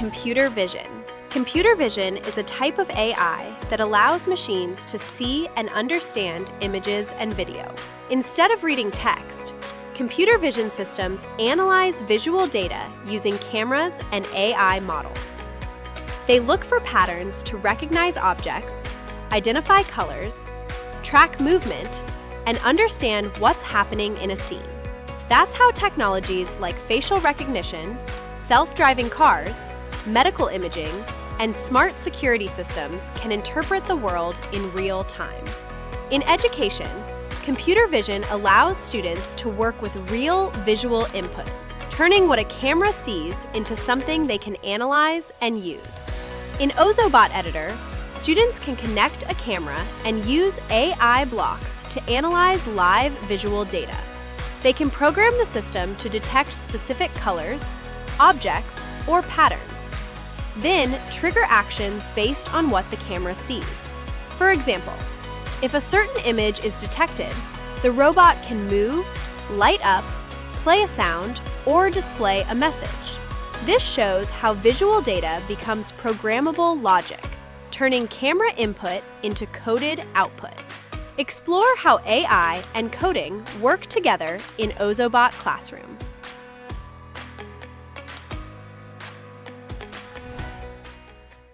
computer vision. Computer vision is a type of AI that allows machines to see and understand images and video. Instead of reading text, computer vision systems analyze visual data using cameras and AI models. They look for patterns to recognize objects, identify colors, track movement, and understand what's happening in a scene. That's how technologies like facial recognition, self-driving cars, medical imaging, and smart security systems can interpret the world in real time. In education, computer vision allows students to work with real visual input, turning what a camera sees into something they can analyze and use. In Ozobot Editor, students can connect a camera and use AI blocks to analyze live visual data. They can program the system to detect specific colors, objects, or patterns. Then trigger actions based on what the camera sees. For example, if a certain image is detected, the robot can move, light up, play a sound, or display a message. This shows how visual data becomes programmable logic, turning camera input into coded output. Explore how AI and coding work together in Ozobot Classroom.